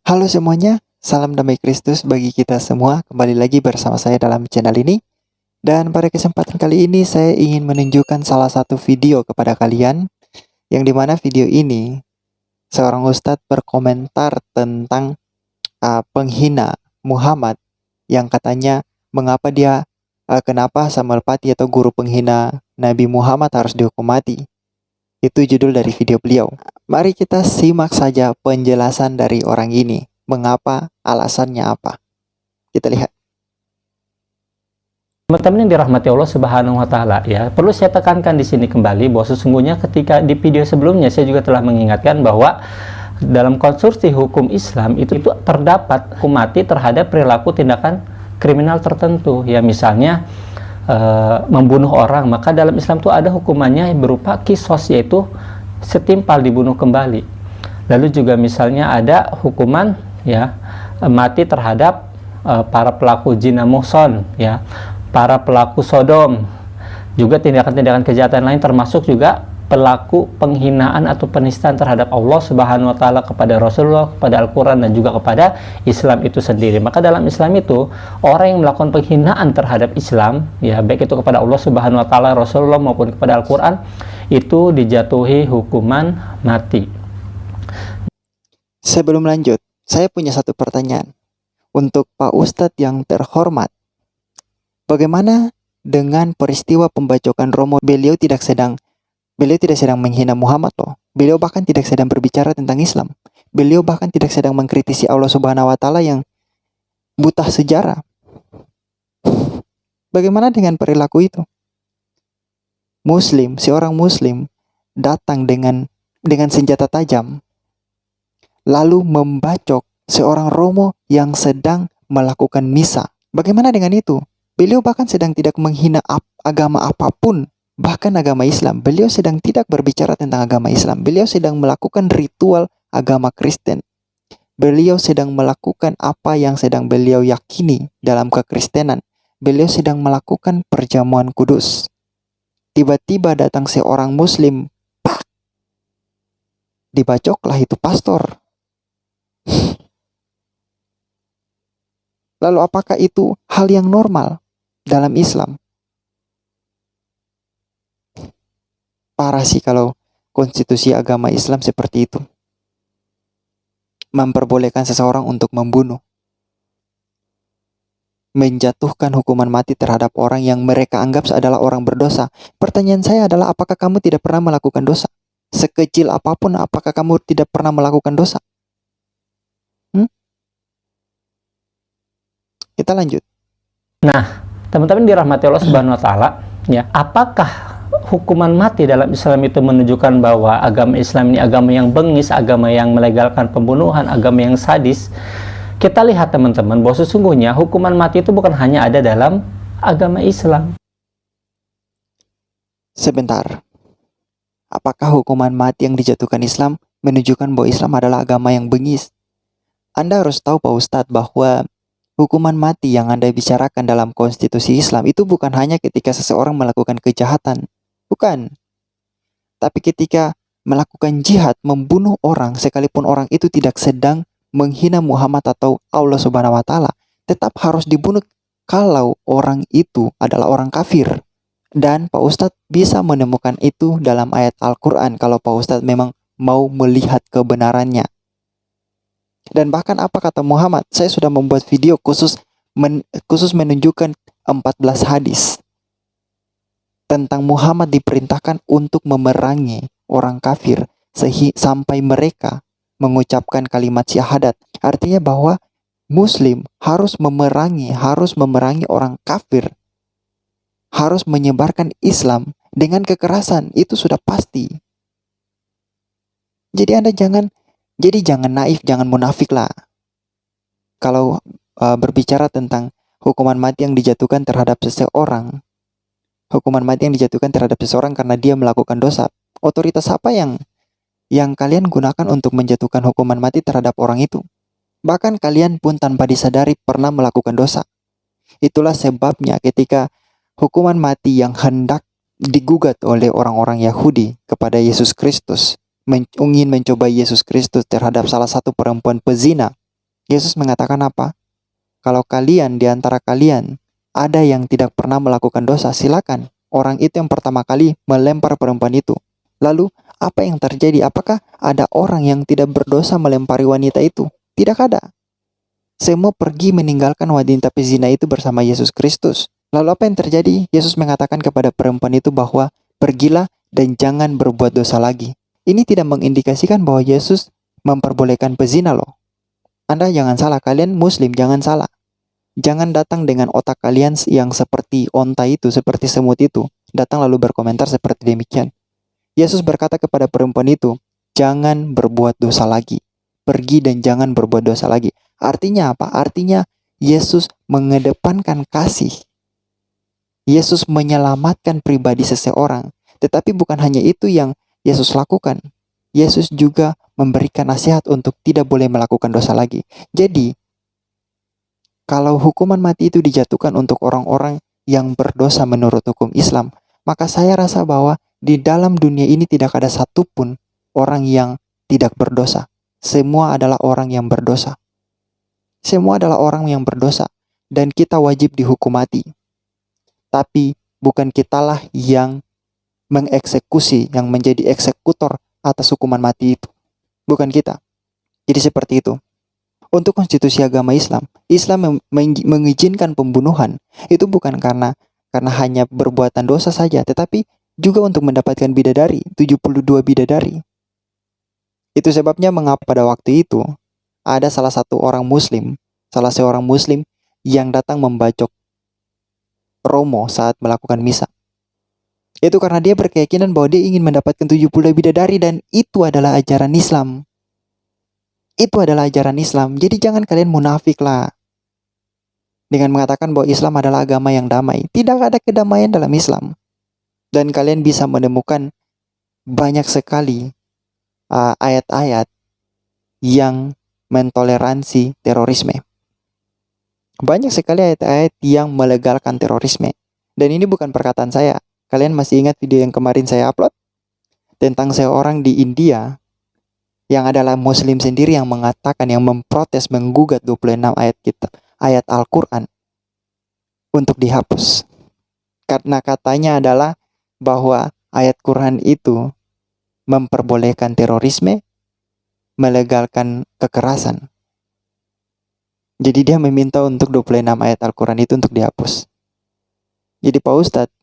Halo semuanya, salam damai Kristus bagi kita semua. Kembali lagi bersama saya dalam channel ini. Dan pada kesempatan kali ini saya ingin menunjukkan salah satu video kepada kalian, yang dimana video ini seorang ustadz berkomentar tentang penghina Muhammad, yang katanya kenapa Samuel Pati atau guru penghina Nabi Muhammad harus dihukum mati. Itu judul dari video beliau. Mari kita simak saja penjelasan dari orang ini. Mengapa, alasannya apa? Kita lihat. Teman-teman yang dirahmati Allah Subhanahu wa taala, ya. Perlu saya tekankan di sini kembali bahwa sesungguhnya ketika di video sebelumnya saya juga telah mengingatkan bahwa dalam konstruksi hukum Islam itu terdapat hukum mati terhadap perilaku tindakan kriminal tertentu. Ya, misalnya membunuh orang, maka dalam Islam itu ada hukumannya berupa kisos, yaitu setimpal dibunuh kembali. Lalu juga misalnya ada hukuman ya mati terhadap para pelaku zina muhson, ya, para pelaku sodom, juga tindakan-tindakan kejahatan lain, termasuk juga pelaku penghinaan atau penistaan terhadap Allah Subhanahu wa taala, kepada Rasulullah, kepada Al-Qur'an, dan juga kepada Islam itu sendiri. Maka dalam Islam itu orang yang melakukan penghinaan terhadap Islam, ya, baik itu kepada Allah Subhanahu wa taala, Rasulullah, maupun kepada Al-Qur'an, itu dijatuhi hukuman mati. Sebelum lanjut, saya punya satu pertanyaan untuk Pak Ustadz yang terhormat. Bagaimana dengan peristiwa pembacokan Romo? Beliau tidak sedang menghina Muhammad loh. Beliau bahkan tidak sedang berbicara tentang Islam. Beliau bahkan tidak sedang mengkritisi Allah Subhanahu wa taala yang buta sejarah. Bagaimana dengan perilaku itu? Seorang muslim datang dengan senjata tajam, lalu membacok seorang Romo yang sedang melakukan misa. Bagaimana dengan itu? Beliau bahkan sedang tidak menghina agama apapun, bahkan agama Islam. Beliau sedang tidak berbicara tentang agama Islam. Beliau sedang melakukan ritual agama Kristen. Beliau sedang melakukan apa yang sedang beliau yakini dalam kekristenan. Beliau sedang melakukan perjamuan kudus. Tiba-tiba datang seorang muslim, pak, dibacoklah itu pastor. Lalu apakah itu hal yang normal dalam Islam? Parah sih kalau konstitusi agama Islam seperti itu, memperbolehkan seseorang untuk membunuh, menjatuhkan hukuman mati terhadap orang yang mereka anggap adalah orang berdosa. Pertanyaan saya adalah, apakah kamu tidak pernah melakukan dosa? Sekecil apapun, apakah kamu tidak pernah melakukan dosa? Kita lanjut. Nah, teman-teman dirahmati Allah Subhanahu wa taala, ya, apakah hukuman mati dalam Islam itu menunjukkan bahwa agama Islam ini agama yang bengis, agama yang melegalkan pembunuhan, agama yang sadis? Kita lihat teman-teman bahwa sesungguhnya hukuman mati itu bukan hanya ada dalam agama Islam. Sebentar. Apakah hukuman mati yang dijatuhkan Islam menunjukkan bahwa Islam adalah agama yang bengis? Anda harus tahu Pak Ustadz bahwa hukuman mati yang Anda bicarakan dalam konstitusi Islam itu bukan hanya ketika seseorang melakukan kejahatan. Bukan. Tapi ketika melakukan jihad, membunuh orang, sekalipun orang itu tidak sedang menghina Muhammad atau Allah Subhanahu wa taala, tetap harus dibunuh kalau orang itu adalah orang kafir. Dan Pak Ustadz bisa menemukan itu dalam ayat Al-Quran kalau Pak Ustadz memang mau melihat kebenarannya. Dan bahkan apa kata Muhammad? Saya sudah membuat video khusus menunjukkan 14 hadis tentang Muhammad diperintahkan untuk memerangi orang kafir sampai mereka mengucapkan kalimat syahadat. Artinya bahwa Muslim harus memerangi orang kafir, harus menyebarkan Islam dengan kekerasan. Itu sudah pasti. Jadi jangan naif, jangan munafik lah. Kalau berbicara tentang hukuman mati yang dijatuhkan terhadap seseorang, karena dia melakukan dosa, otoritas apa yang kalian gunakan untuk menjatuhkan hukuman mati terhadap orang itu? Bahkan kalian pun tanpa disadari pernah melakukan dosa. Itulah sebabnya ketika hukuman mati yang hendak digugat oleh orang-orang Yahudi kepada Yesus Kristus, ingin mencoba Yesus Kristus terhadap salah satu perempuan pezina, Yesus mengatakan apa? Kalau kalian di antara kalian ada yang tidak pernah melakukan dosa, silakan. Orang itu yang pertama kali melempar perempuan itu. Lalu apa yang terjadi? Apakah ada orang yang tidak berdosa melempari wanita itu? Tidak ada. Semua pergi meninggalkan wanita pezina itu bersama Yesus Kristus. Lalu apa yang terjadi? Yesus mengatakan kepada perempuan itu bahwa pergilah dan jangan berbuat dosa lagi. Ini tidak mengindikasikan bahwa Yesus memperbolehkan pezina loh. Anda jangan salah, kalian Muslim jangan salah. Jangan datang dengan otak kalian yang seperti onta itu, seperti semut itu. Datang lalu berkomentar seperti demikian. Yesus berkata kepada perempuan itu, jangan berbuat dosa lagi. Pergi dan jangan berbuat dosa lagi. Artinya apa? Artinya Yesus mengedepankan kasih. Yesus menyelamatkan pribadi seseorang. Tetapi bukan hanya itu yang Yesus lakukan. Yesus juga memberikan nasihat untuk tidak boleh melakukan dosa lagi. Jadi, kalau hukuman mati itu dijatuhkan untuk orang-orang yang berdosa menurut hukum Islam, maka saya rasa bahwa di dalam dunia ini tidak ada satupun orang yang tidak berdosa. Semua adalah orang yang berdosa. Semua adalah orang yang berdosa. Dan kita wajib dihukum mati. Tapi bukan kitalah yang mengeksekusi, yang menjadi eksekutor atas hukuman mati itu. Bukan kita. Jadi seperti itu. Untuk konstitusi agama Islam, Islam mengizinkan pembunuhan itu bukan karena hanya perbuatan dosa saja, tetapi juga untuk mendapatkan bidadari, 72 bidadari. Itu sebabnya mengapa pada waktu itu ada salah seorang muslim yang datang membacok Romo saat melakukan misa. Itu karena dia berkeyakinan bahwa dia ingin mendapatkan 70 bidadari dan itu adalah ajaran Islam. Itu adalah ajaran Islam. Jadi jangan kalian munafik lah dengan mengatakan bahwa Islam adalah agama yang damai. Tidak ada kedamaian dalam Islam. Dan kalian bisa menemukan banyak sekali ayat-ayat yang mentoleransi terorisme. Banyak sekali ayat-ayat yang melegalkan terorisme. Dan ini bukan perkataan saya. Kalian masih ingat video yang kemarin saya upload? Tentang seorang di India yang adalah muslim sendiri yang mengatakan, yang memprotes, menggugat 26 ayat kitab, ayat Al-Quran untuk dihapus. Karena katanya adalah bahwa ayat Quran itu memperbolehkan terorisme, melegalkan kekerasan. Jadi dia meminta untuk 26 ayat Al-Quran itu untuk dihapus. Jadi Pak Ustadz,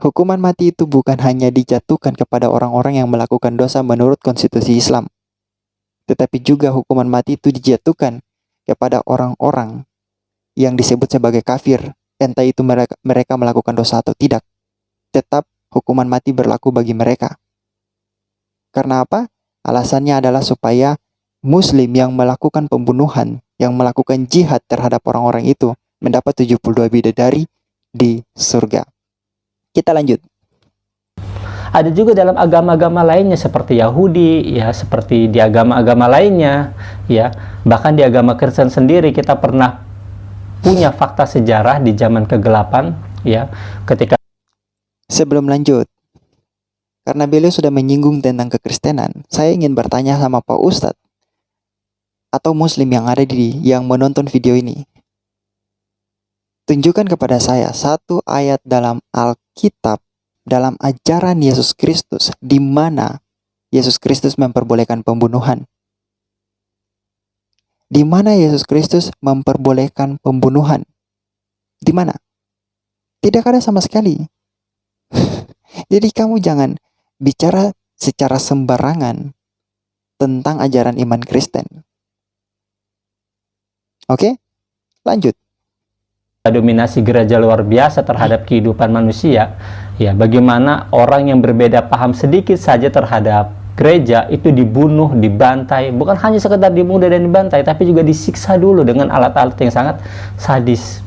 hukuman mati itu bukan hanya dijatuhkan kepada orang-orang yang melakukan dosa menurut konstitusi Islam. Tetapi juga hukuman mati itu dijatuhkan kepada orang-orang yang disebut sebagai kafir. Entah itu mereka melakukan dosa atau tidak. Tetap hukuman mati berlaku bagi mereka. Karena apa? Alasannya adalah supaya Muslim yang melakukan pembunuhan, yang melakukan jihad terhadap orang-orang itu mendapat 72 bidadari di surga. Kita lanjut. Ada juga dalam agama-agama lainnya seperti Yahudi, ya, seperti di agama-agama lainnya, ya. Bahkan di agama Kristen sendiri kita pernah punya fakta sejarah di zaman kegelapan, ya, ketika. Sebelum lanjut, karena beliau sudah menyinggung tentang kekristenan, saya ingin bertanya sama Pak Ustadz atau Muslim yang ada yang menonton video ini. Tunjukkan kepada saya satu ayat dalam Alkitab, dalam ajaran Yesus Kristus, di mana Yesus Kristus memperbolehkan pembunuhan. Di mana Yesus Kristus memperbolehkan pembunuhan? Di mana? Tidak ada sama sekali. Jadi kamu jangan bicara secara sembarangan tentang ajaran iman Kristen. Oke? Lanjut. Dominasi gereja luar biasa terhadap kehidupan manusia, ya, bagaimana orang yang berbeda paham sedikit saja terhadap gereja itu dibunuh, dibantai, bukan hanya sekedar dibunuh dan dibantai, tapi juga disiksa dulu dengan alat-alat yang sangat sadis.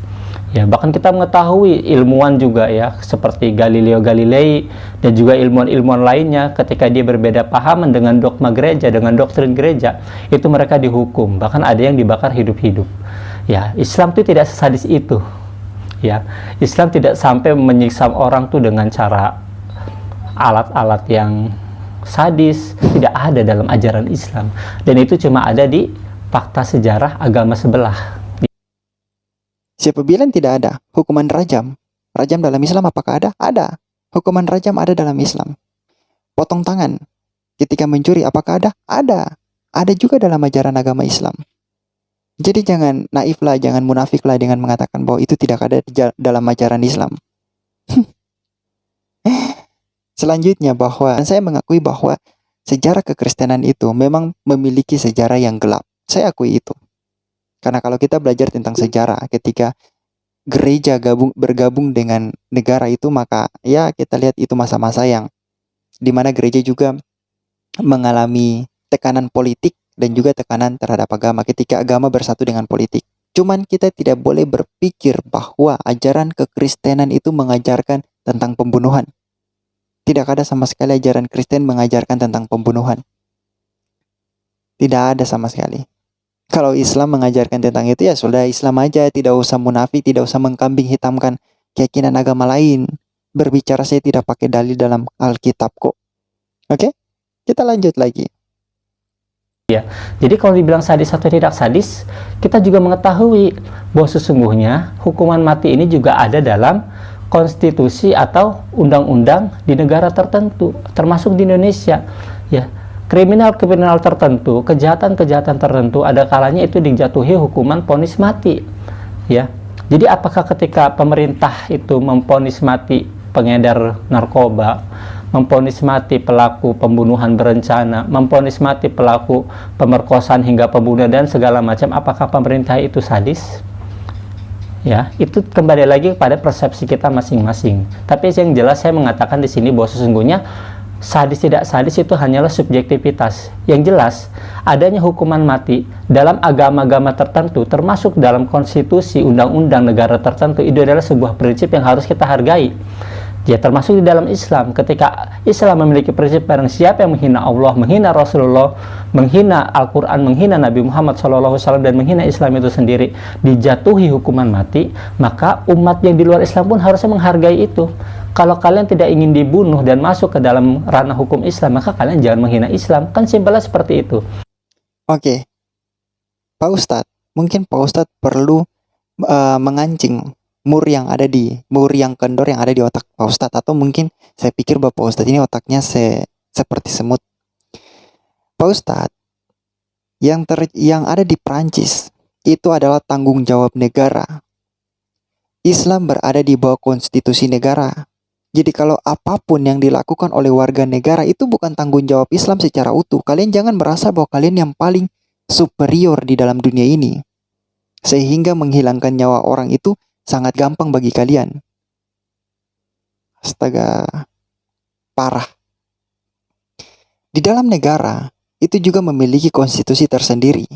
Ya, bahkan kita mengetahui ilmuwan juga, ya, seperti Galileo Galilei dan juga ilmuwan-ilmuwan lainnya, ketika dia berbeda pahaman dengan dogma gereja, dengan doktrin gereja, itu mereka dihukum, bahkan ada yang dibakar hidup-hidup. Ya, Islam itu tidak sesadis itu. Ya, Islam tidak sampai menyiksa orang tuh dengan cara alat-alat yang sadis. Tidak ada dalam ajaran Islam. Dan itu cuma ada di fakta sejarah agama sebelah. Siapa bilang tidak ada hukuman rajam? Rajam dalam Islam apakah ada? Ada. Hukuman rajam ada dalam Islam. Potong tangan ketika mencuri apakah ada? Ada. Ada juga dalam ajaran agama Islam. Jadi jangan naif lah, jangan munafik lah dengan mengatakan bahwa itu tidak ada dalam ajaran Islam. Selanjutnya bahwa saya mengakui bahwa sejarah kekristenan itu memang memiliki sejarah yang gelap. Saya akui itu. Karena kalau kita belajar tentang sejarah ketika gereja bergabung dengan negara itu, maka ya kita lihat itu masa-masa yang dimana gereja juga mengalami tekanan politik dan juga tekanan terhadap agama ketika agama bersatu dengan politik. Cuman kita tidak boleh berpikir bahwa ajaran kekristenan itu mengajarkan tentang pembunuhan. Tidak ada sama sekali ajaran Kristen mengajarkan tentang pembunuhan. Tidak ada sama sekali. Kalau Islam mengajarkan tentang itu, ya sudah Islam aja, tidak usah munafik, tidak usah mengkambing hitamkan keyakinan agama lain. Berbicara saya tidak pakai dalil dalam Alkitab kok. Oke? Kita lanjut lagi. Ya, jadi kalau dibilang sadis atau tidak sadis, kita juga mengetahui bahwa sesungguhnya hukuman mati ini juga ada dalam konstitusi atau undang-undang di negara tertentu, termasuk di Indonesia. Ya, kriminal-kriminal tertentu, kejahatan-kejahatan tertentu, ada kalanya itu dijatuhi hukuman vonis mati. Ya, jadi apakah ketika pemerintah itu memvonis mati pengedar narkoba, memvonis mati pelaku pembunuhan berencana, memvonis mati pelaku pemerkosaan hingga pembunuhan dan segala macam, apakah pemerintah itu sadis? Ya, itu kembali lagi kepada persepsi kita masing-masing. Tapi yang jelas saya mengatakan di sini bahwa sesungguhnya sadis tidak sadis itu hanyalah subjektivitas. Yang jelas, adanya hukuman mati dalam agama-agama tertentu, termasuk dalam konstitusi, undang-undang negara tertentu, itu adalah sebuah prinsip yang harus kita hargai. Ya, termasuk di dalam Islam. Ketika Islam memiliki prinsip barang siapa yang menghina Allah, menghina Rasulullah, menghina Al-Quran, menghina Nabi Muhammad SAW, dan menghina Islam itu sendiri, dijatuhi hukuman mati, maka umat yang di luar Islam pun harusnya menghargai itu. Kalau kalian tidak ingin dibunuh dan masuk ke dalam ranah hukum Islam, maka kalian jangan menghina Islam. Kan simpelnya seperti itu. Oke. Pak Ustadz, mungkin Pak Ustadz perlu mengancing mur yang kendor yang ada di otak Pak Ustadz, atau mungkin saya pikir Bapak Ustadz ini otaknya seperti semut. Pak Ustadz, yang ada di Prancis itu adalah tanggung jawab negara. Islam berada di bawah konstitusi negara. Jadi kalau apapun yang dilakukan oleh warga negara itu bukan tanggung jawab Islam secara utuh. Kalian jangan merasa bahwa kalian yang paling superior di dalam dunia ini, sehingga menghilangkan nyawa orang itu sangat gampang bagi kalian. Astaga, parah. Di dalam negara itu juga memiliki konstitusi tersendiri.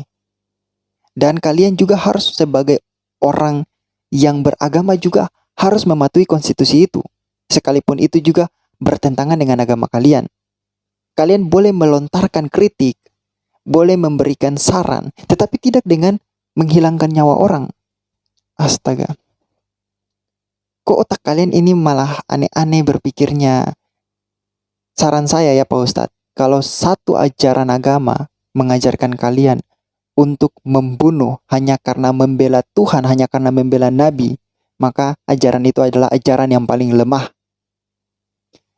Dan kalian juga harus sebagai orang yang beragama juga harus mematuhi konstitusi itu. Sekalipun itu juga bertentangan dengan agama kalian. Kalian boleh melontarkan kritik, boleh memberikan saran, tetapi tidak dengan menghilangkan nyawa orang. Astaga. Kok otak kalian ini malah aneh-aneh berpikirnya? Saran saya ya Pak Ustadz, kalau satu ajaran agama mengajarkan kalian untuk membunuh hanya karena membela Tuhan, hanya karena membela Nabi, maka ajaran itu adalah ajaran yang paling lemah.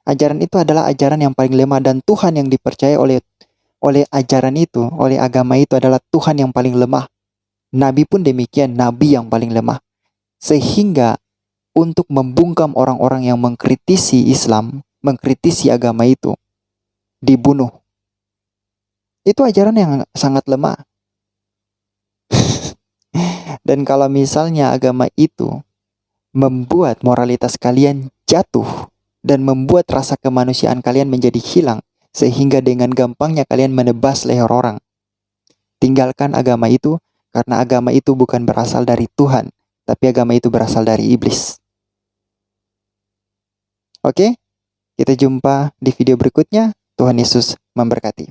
Ajaran itu adalah ajaran yang paling lemah, dan Tuhan yang dipercaya oleh ajaran itu, oleh agama itu adalah Tuhan yang paling lemah. Nabi pun demikian, Nabi yang paling lemah. Sehingga untuk membungkam orang-orang yang mengkritisi Islam, mengkritisi agama itu, dibunuh. Itu ajaran yang sangat lemah. Dan kalau misalnya agama itu membuat moralitas kalian jatuh dan membuat rasa kemanusiaan kalian menjadi hilang, sehingga dengan gampangnya kalian menebas leher orang, tinggalkan agama itu, karena agama itu bukan berasal dari Tuhan, tapi agama itu berasal dari iblis. Oke, kita jumpa di video berikutnya. Tuhan Yesus memberkati.